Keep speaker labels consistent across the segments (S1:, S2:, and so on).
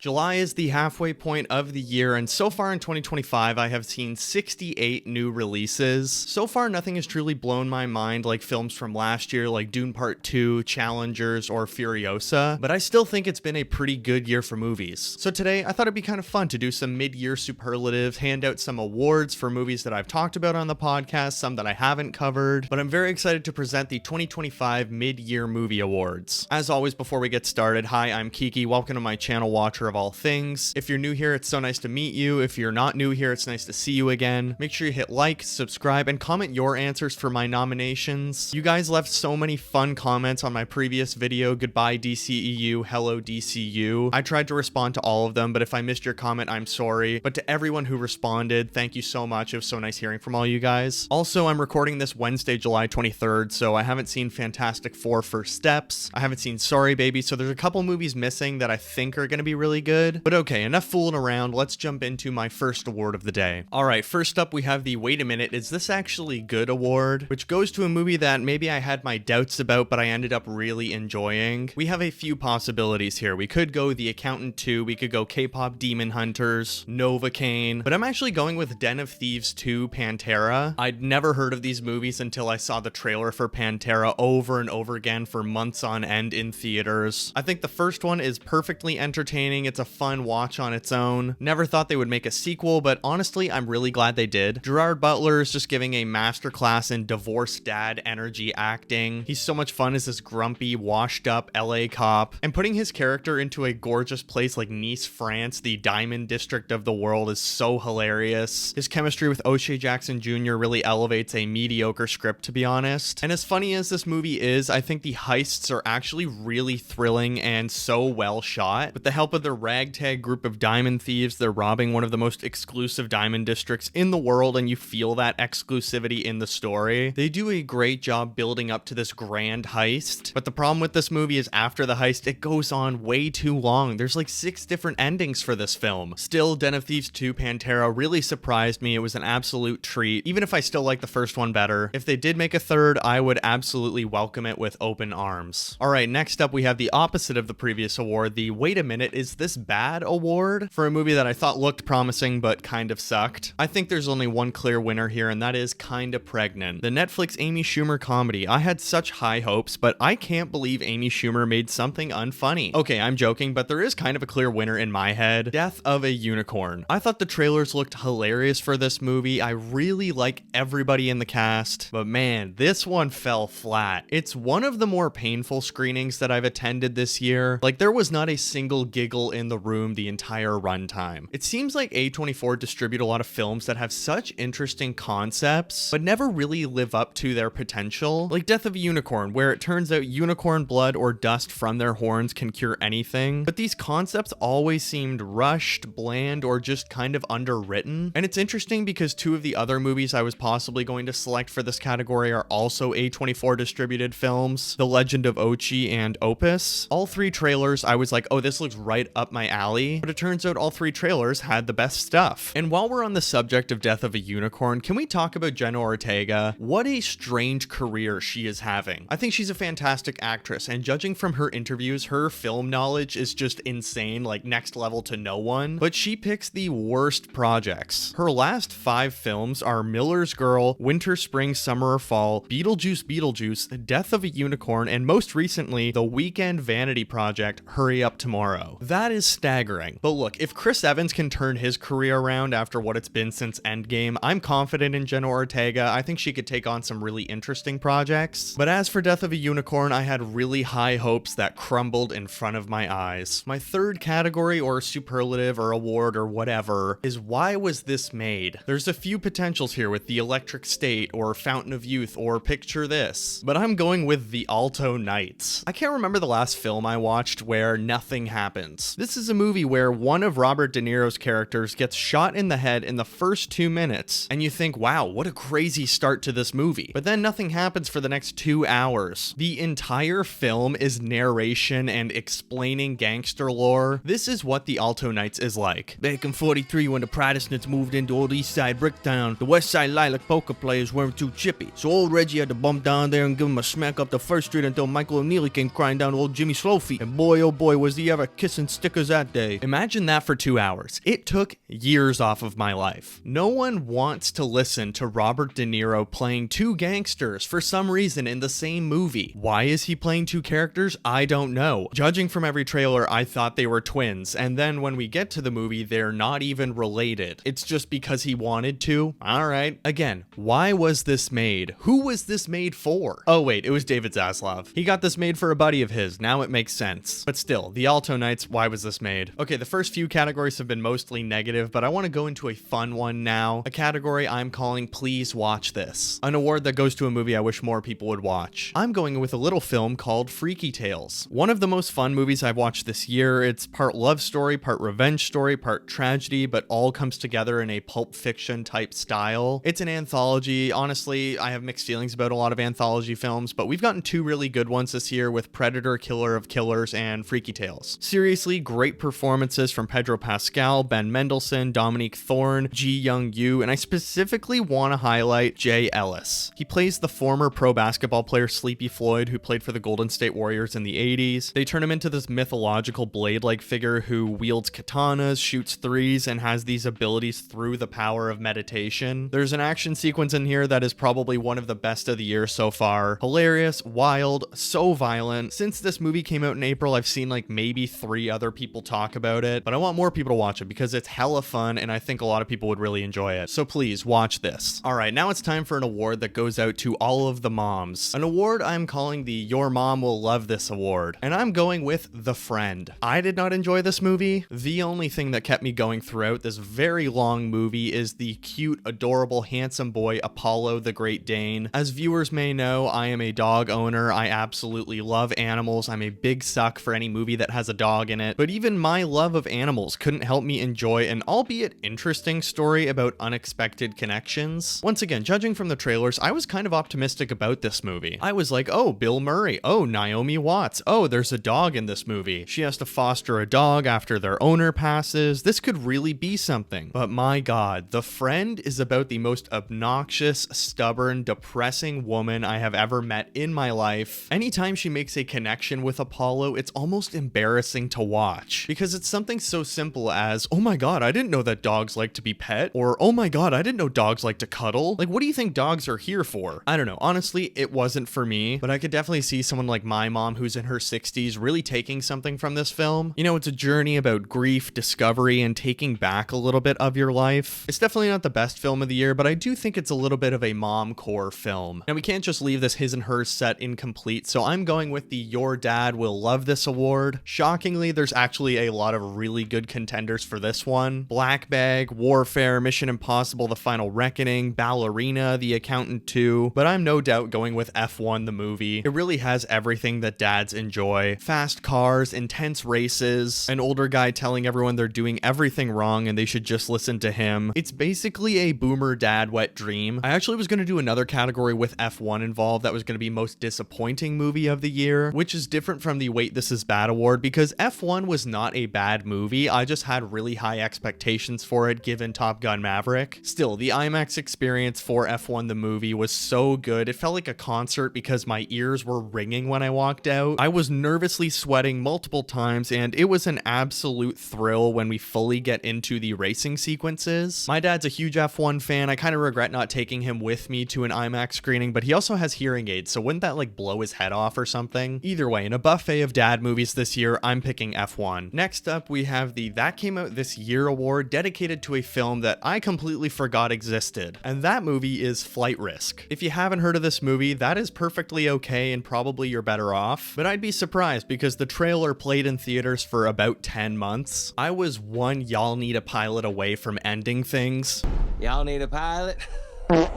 S1: July is the halfway point of the year, and so far in 2025, I have seen 68 new releases. So far, nothing has truly blown my mind like films from last year like Dune Part 2, Challengers, or Furiosa, but I still think it's been a pretty good year for movies. So today, I thought it'd be kind of fun to do some mid-year superlatives, hand out some awards for movies that I've talked about on the podcast, some that I haven't covered, but I'm very excited to present the 2025 Mid-Year Movie Awards. As always, before we get started, hi, I'm Kiki, welcome to my channel, Watcher of all things. If you're new here, it's so nice to meet you. If you're not new here, it's nice to see you again. Make sure you hit like, subscribe, and comment your answers for my nominations. You guys left so many fun comments on my previous video, Goodbye DCEU, Hello DCU. I tried to respond to all of them, but if I missed your comment, I'm sorry. But to everyone who responded, thank you so much. It was so nice hearing from all you guys. Also, I'm recording this Wednesday, July 23rd, so I haven't seen Fantastic Four: First Steps. I haven't seen Sorry Baby, so there's a couple movies missing that I think are going to be really good. But okay, enough fooling around. Let's jump into my first award of the day. All right, first up we have the Wait a Minute, Is This Actually Good award, which goes to a movie that maybe I had my doubts about, but I ended up really enjoying. We have a few possibilities here. We could go The Accountant 2, we could go K-Pop Demon Hunters, Novocaine, but I'm actually going with Den of Thieves 2, Pantera. I'd never heard of these movies until I saw the trailer for Pantera over and over again for months on end in theaters. I think the first one is perfectly entertaining. It's a fun watch on its own. Never thought they would make a sequel, but honestly, I'm really glad they did. Gerard Butler is just giving a masterclass in divorced dad energy acting. He's so much fun as this grumpy, washed up LA cop, and putting his character into a gorgeous place like Nice, France, the diamond district of the world, is so hilarious. His chemistry with O'Shea Jackson Jr. really elevates a mediocre script, to be honest. And as funny as this movie is, I think the heists are actually really thrilling and so well shot. With the help of the ragtag group of diamond thieves, they're robbing one of the most exclusive diamond districts in the world, and you feel that exclusivity in the story. They do a great job building up to this grand heist, but the problem with this movie is after the heist, it goes on way too long. There's like 6 different endings for this film. Still, Den of Thieves 2 Pantera really surprised me. It was an absolute treat, even if I still like the first one better. If they did make a third, I would absolutely welcome it with open arms. All right, next up we have the opposite of the previous award, the Wait a Minute, Is This Bad award, for a movie that I thought looked promising but kind of sucked. I think there's only one clear winner here, and that is Kinda Pregnant, the Netflix Amy Schumer comedy. I had such high hopes, but I can't believe Amy Schumer made something unfunny. Okay, I'm joking, but there is kind of a clear winner in my head, Death of a Unicorn. I thought the trailers looked hilarious for this movie. I really like everybody in the cast, but man, this one fell flat. It's one of the more painful screenings that I've attended this year. Like, there was not a single giggle in the room the entire runtime. It seems like A24 distribute a lot of films that have such interesting concepts, but never really live up to their potential. Like Death of a Unicorn, where it turns out unicorn blood or dust from their horns can cure anything, but these concepts always seemed rushed, bland, or just kind of underwritten. And it's interesting because 2 of the other movies I was possibly going to select for this category are also A24 distributed films, The Legend of Ochi and Opus. All 3 trailers, I was like, oh, this looks right up my alley, but it turns out all 3 trailers had the best stuff. And while we're on the subject of Death of a Unicorn, can we talk about Jenna Ortega? What a strange career she is having. I think she's a fantastic actress, and judging from her interviews, her film knowledge is just insane, like next level to no one, but she picks the worst projects. Her last 5 films are Miller's Girl, Winter, Spring, Summer or Fall, Beetlejuice, Death of a Unicorn, and most recently, the weekend vanity project, Hurry Up Tomorrow. That is staggering. But look, if Chris Evans can turn his career around after what it's been since Endgame, I'm confident in Jenna Ortega. I think she could take on some really interesting projects. But as for Death of a Unicorn, I had really high hopes that crumbled in front of my eyes. My third category, or superlative or award or whatever, is why was this made? There's a few potentials here with The Electric State or Fountain of Youth or Picture This, but I'm going with The Alto Knights. I can't remember the last film I watched where nothing happens. This is a movie where one of Robert De Niro's characters gets shot in the head in the first 2 minutes, and you think, wow, what a crazy start to this movie. But then nothing happens for the next 2 hours. The entire film is narration and explaining gangster lore. This is what The Alto Knights is like. Back in 43, when the Protestants moved into Old East Side Bricktown, the West Side Lilac poker players weren't too chippy, so old Reggie had to bump down there and give him a smack up the first street until Michael O'Neal came crying down to old Jimmy Slowfeet. And boy, oh boy, was he ever kissing stick sick as that day. Imagine that for 2 hours. It took years off of my life. No one wants to listen to Robert De Niro playing two gangsters for some reason in the same movie. Why is he playing two characters? I don't know. Judging from every trailer, I thought they were twins, and then when we get to the movie, they're not even related. It's just because he wanted to. Alright. Again, why was this made? Who was this made for? Oh wait, it was David Zaslav. He got this made for a buddy of his. Now it makes sense. But still, the Alto Knights, why was this made? Okay, the first few categories have been mostly negative, but I want to go into a fun one now. A category I'm calling Please Watch This. An award that goes to a movie I wish more people would watch. I'm going with a little film called Freaky Tales. One of the most fun movies I've watched this year. It's part love story, part revenge story, part tragedy, but all comes together in a Pulp Fiction type style. It's an anthology. Honestly, I have mixed feelings about a lot of anthology films, but we've gotten two really good ones this year with Predator, Killer of Killers, and Freaky Tales. Seriously, great performances from Pedro Pascal, Ben Mendelsohn, Dominique Thorne, Ji Young Yoo, and I specifically want to highlight Jay Ellis. He plays the former pro basketball player Sleepy Floyd, who played for the Golden State Warriors in the 80s. They turn him into this mythological blade-like figure who wields katanas, shoots threes, and has these abilities through the power of meditation. There's an action sequence in here that is probably one of the best of the year so far. Hilarious, wild, so violent. Since this movie came out in April, I've seen like maybe 3 other people talk about it, but I want more people to watch it because it's hella fun and I think a lot of people would really enjoy it. So please watch this. All right, now it's time for an award that goes out to all of the moms. An award I'm calling the Your Mom Will Love This award, and I'm going with The Friend. I did not enjoy this movie. The only thing that kept me going throughout this very long movie is the cute, adorable, handsome boy Apollo the Great Dane. As viewers may know, I am a dog owner. I absolutely love animals. I'm a big suck for any movie that has a dog in it, but even my love of animals couldn't help me enjoy an albeit interesting story about unexpected connections. Once again, judging from the trailers, I was kind of optimistic about this movie. I was like, oh, Bill Murray, oh, Naomi Watts, oh, there's a dog in this movie. She has to foster a dog after their owner passes. This could really be something. But my God, The Friend is about the most obnoxious, stubborn, depressing woman I have ever met in my life. Anytime she makes a connection with Apollo, it's almost embarrassing to watch because it's something so simple as, oh my God, I didn't know that dogs like to be pet, or oh my God, I didn't know dogs like to cuddle. Like, what do you think dogs are here for? I don't know. Honestly, it wasn't for me, but I could definitely see someone like my mom who's in her 60s really taking something from this film. You know, it's a journey about grief, discovery, and taking back a little bit of your life. It's definitely not the best film of the year, but I do think it's a little bit of a mom core film. And we can't just leave this his and hers set incomplete, so I'm going with the Your Dad Will Love This award. Shockingly, there's actually a lot of really good contenders for this one. Black Bag, Warfare, Mission Impossible: The Final Reckoning, Ballerina, The Accountant 2, but I'm no doubt going with F1 the movie. It really has everything that dads enjoy. Fast cars, intense races, an older guy telling everyone they're doing everything wrong and they should just listen to him. It's basically a boomer dad wet dream. I actually was going to do another category with F1 involved that was going to be most disappointing movie of the year, which is different from the Wait This Is Bad award because F1 was not a bad movie. I just had really high expectations for it given Top Gun Maverick. Still, the IMAX experience for F1 the movie was so good. It felt like a concert because my ears were ringing when I walked out. I was nervously sweating multiple times and it was an absolute thrill when we fully get into the racing sequences. My dad's a huge F1 fan. I kind of regret not taking him with me to an IMAX screening, but he also has hearing aids, so wouldn't that like blow his head off or something? Either way, in a buffet of dad movies this year, I'm picking F1. Next up, we have the That Came Out This Year award dedicated to a film that I completely forgot existed, and that movie is Flight Risk. If you haven't heard of this movie, that is perfectly okay and probably you're better off, but I'd be surprised because the trailer played in theaters for about 10 months. I was one Y'all Need a Pilot away from ending things.
S2: Y'all need a pilot?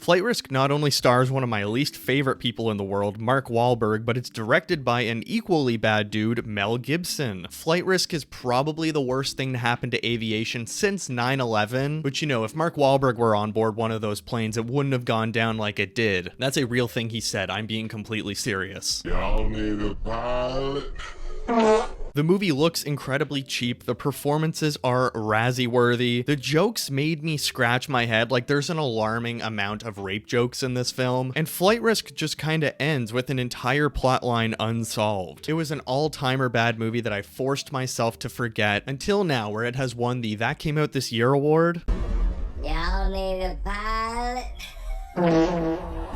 S1: Flight Risk not only stars one of my least favorite people in the world, Mark Wahlberg, but it's directed by an equally bad dude, Mel Gibson. Flight Risk is probably the worst thing to happen to aviation since 9/11, but you know, if Mark Wahlberg were on board one of those planes, it wouldn't have gone down like it did. That's a real thing he said. I'm being completely serious.
S3: Y'all need a pilot?
S1: The movie looks incredibly cheap, the performances are Razzie-worthy, the jokes made me scratch my head, like there's an alarming amount of rape jokes in this film, and Flight Risk just kinda ends with an entire plotline unsolved. It was an all-timer bad movie that I forced myself to forget until now, where it has won the That Came Out This Year award.
S2: Y'all need a pilot?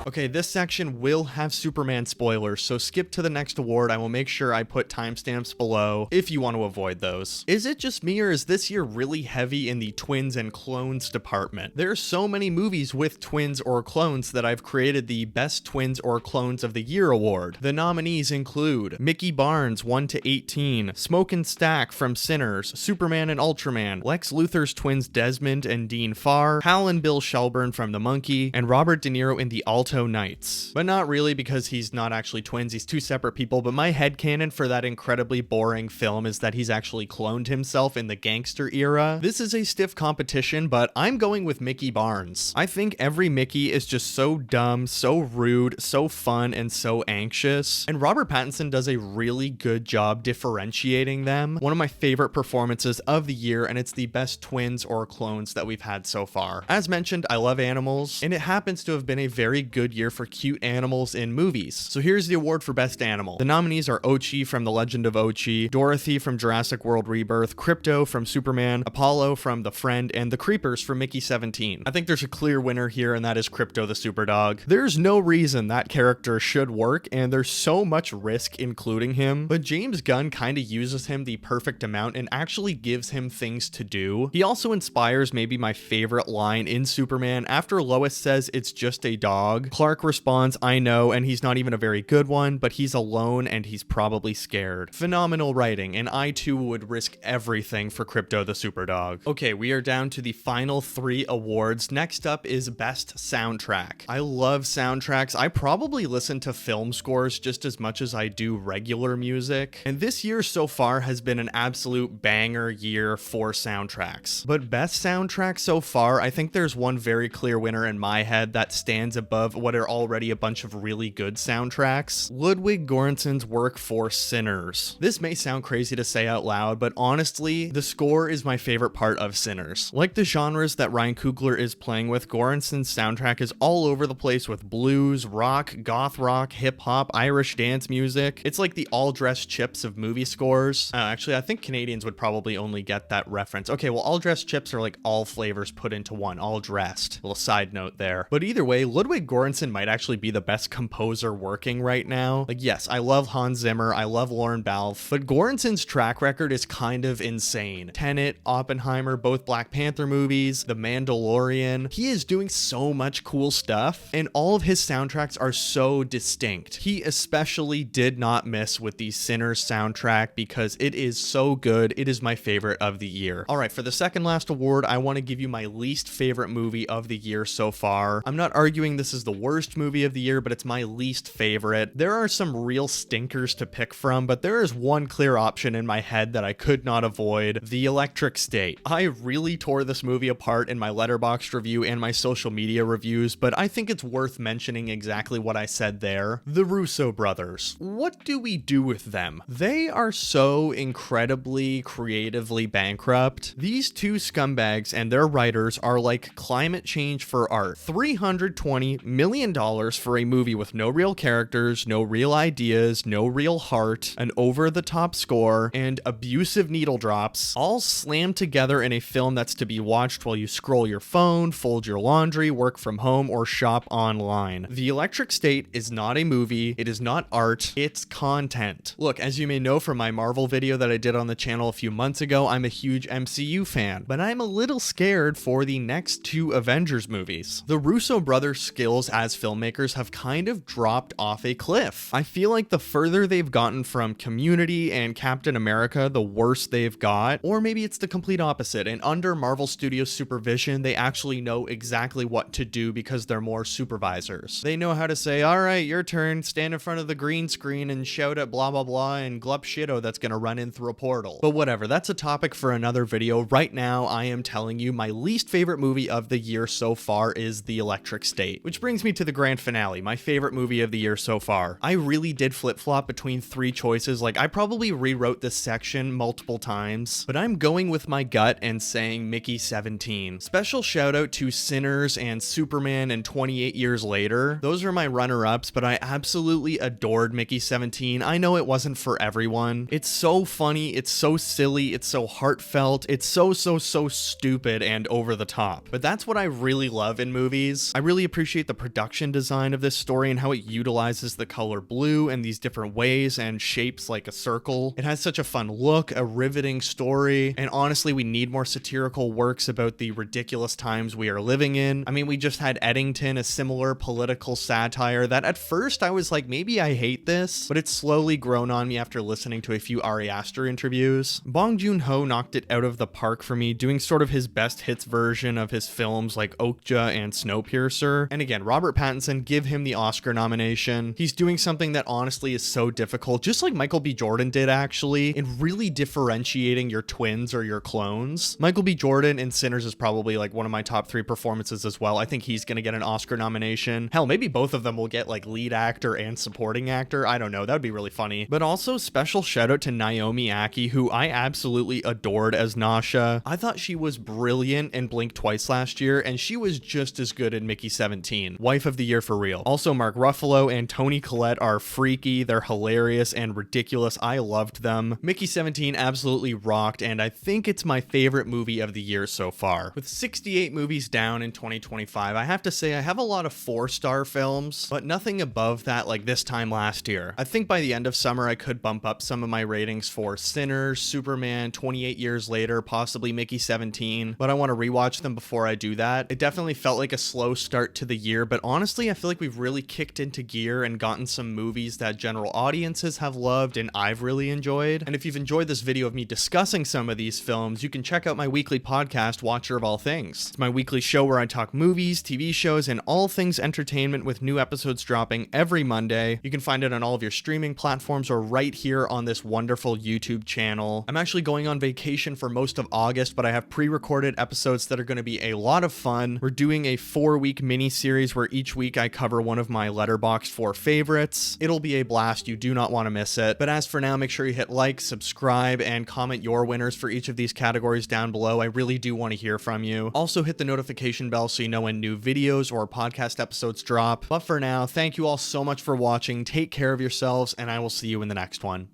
S1: Okay, this section will have Superman spoilers, so skip to the next award. I will make sure I put timestamps below if you want to avoid those. Is it just me, or is this year really heavy in the twins and clones department? There are so many movies with twins or clones that I've created the Best Twins or Clones of the Year award. The nominees include Mickey Barnes 1 to 18, Smoke and Stack from Sinners, Superman and Ultraman, Lex Luthor's twins Desmond and Dean Farr, Hal and Bill Shelburne from The Monkey, and Robert De Niro in The Alto Knights. But not really, because he's not actually twins, he's two separate people, but my headcanon for that incredibly boring film is that he's actually cloned himself in the gangster era. This is a stiff competition, but I'm going with Mickey Barnes. I think every Mickey is just so dumb, so rude, so fun, and so anxious, and Robert Pattinson does a really good job differentiating them. One of my favorite performances of the year, and it's the best twins or clones that we've had so far. As mentioned, I love animals, and it happens to have been a very good year for cute animals in movies. So here's the award for Best Animal. The nominees are Ochi from The Legend of Ochi, Dorothy from Jurassic World Rebirth, Crypto from Superman, Apollo from The Friend, and the Creepers from Mickey 17. I think there's a clear winner here, and that is Crypto the Superdog. There's no reason that character should work, and there's so much risk including him, but James Gunn kind of uses him the perfect amount and actually gives him things to do. He also inspires maybe my favorite line in Superman. After Lois says it's just a dog, Clark responds, "I know," and he's not even a very good one, but he's alone and he's probably scared. Phenomenal writing, and I too would risk everything for Crypto the Superdog. Okay, we are down to the final 3 awards. Next up is Best Soundtrack. I love soundtracks. I probably listen to film scores just as much as I do regular music, and this year so far has been an absolute banger year for soundtracks. But best soundtrack so far, I think there's one very clear winner in my head that stands above what are already a bunch of really good soundtracks. Ludwig Göransson's work for Sinners. This may sound crazy to say out loud, but honestly, the score is my favorite part of Sinners. Like the genres that Ryan Coogler is playing with, Göransson's soundtrack is all over the place with blues, rock, goth rock, hip-hop, Irish dance music. It's like the all-dressed chips of movie scores. Actually, I think Canadians would probably only get that reference. Okay, well, all-dressed chips are like all flavors put into one, all-dressed. Little side note there. But either way, Ludwig Göransson might actually be the best composer working right now. Like, yes, I love Hans Zimmer, I love Lorne Balfe, but Göransson's track record is kind of insane. Tenet, Oppenheimer, both Black Panther movies, The Mandalorian. He is doing so much cool stuff, and all of his soundtracks are so distinct. He especially did not miss with the Sinners soundtrack because it is so good. It is my favorite of the year. All right, for the second last award, I want to give you my least favorite movie of the year so far. I'm not arguing this is the worst movie of the year, but it's my least favorite. There are some real stinkers to pick from, but there is one clear option in my head that I could not avoid: The Electric State. I really tore this movie apart in my Letterboxd review and my social media reviews, but I think it's worth mentioning exactly what I said there. The Russo brothers. What do we do with them? They are so incredibly creatively bankrupt. These two scumbags and their writers are like climate change for art. $320 million for a movie with no real characters, no real ideas, no real heart, an over-the-top score, and abusive needle drops, all slammed together in a film that's to be watched while you scroll your phone, fold your laundry, work from home, or shop online. The Electric State is not a movie, it is not art, it's content. Look, as you may know from my Marvel video that I did on the channel a few months ago, I'm a huge MCU fan, but I'm a little scared for the next 2 Avengers movies. The Russo brothers' skills as filmmakers have kind of dropped off a cliff. I feel like the further they've gotten from Community and Captain America, the worse they've got. Or maybe it's the complete opposite, and under Marvel Studios supervision, they actually know exactly what to do because they're more supervisors. They know how to say, all right, your turn, stand in front of the green screen and shout at blah blah blah and glup shitto that's gonna run in through a portal. But whatever, that's a topic for another video. Right now, I am telling you my least favorite movie of the year so far is The Electric State. Which brings brings me to the grand finale, my favorite movie of the year so far. I really did flip-flop between 3 choices. Like, I probably rewrote this section multiple times, but I'm going with my gut and saying Mickey 17. Special shout out to Sinners and Superman and 28 Years Later. Those are my runner-ups, but I absolutely adored Mickey 17. I know it wasn't for everyone. It's so funny, it's so silly, it's so heartfelt, it's so stupid and over the top. But that's what I really love in movies. I really appreciate the production design of this story and how it utilizes the color blue in these different ways and shapes like a circle. It has such a fun look, a riveting story, and honestly, we need more satirical works about the ridiculous times we are living in. I mean, we just had Eddington, a similar political satire that at first I was like, maybe I hate this, but it's slowly grown on me after listening to a few Ari Aster interviews. Bong Joon-ho knocked it out of the park for me, doing sort of his best hits version of his films like Okja and Snowpiercer. And again, Robert Pattinson, give him the Oscar nomination. He's doing something that honestly is so difficult, just like Michael B. Jordan did actually, in really differentiating your twins or your clones. Michael B. Jordan in Sinners is probably like one of my top 3 performances as well. I think he's gonna get an Oscar nomination. Hell, maybe both of them will get like lead actor and supporting actor. I don't know, that would be really funny. But also special shout out to Naomi Ackie, who I absolutely adored as Nasha. I thought she was brilliant in Blink Twice last year, and she was just as good in Mickey 17. Wife of the year for real. Also, Mark Ruffalo and Toni Collette are freaky, they're hilarious and ridiculous. I loved them. Mickey 17 absolutely rocked, and I think it's my favorite movie of the year so far. With 68 movies down in 2025, I have to say I have a lot of 4-star films, but nothing above that like this time last year. I think by the end of summer I could bump up some of my ratings for Sinners, Superman, 28 Years Later, possibly Mickey 17, but I want to rewatch them before I do that. It definitely felt like a slow start to the year, but honestly I feel like we've really kicked into gear and gotten some movies that general audiences have loved and I've really enjoyed. And if you've enjoyed this video of me discussing some of these films, you can check out my weekly podcast, Watcher of All Things. It's my weekly show where I talk movies, TV shows, and all things entertainment with new episodes dropping every Monday. You can find it on all of your streaming platforms or right here on this wonderful YouTube channel. I'm actually going on vacation for most of August, but I have pre-recorded episodes that are going to be a lot of fun. We're doing a 4-week mini series where each week I cover one of my Letterboxd 4 favorites. It'll be a blast. You do not want to miss it. But as for now, make sure you hit like, subscribe, and comment your winners for each of these categories down below. I really do want to hear from you. Also hit the notification bell so you know when new videos or podcast episodes drop. But for now, thank you all so much for watching. Take care of yourselves, and I will see you in the next one.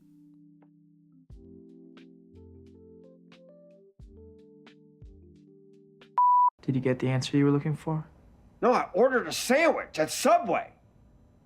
S3: Did you get the answer you were looking for?
S4: No, I ordered a sandwich at Subway.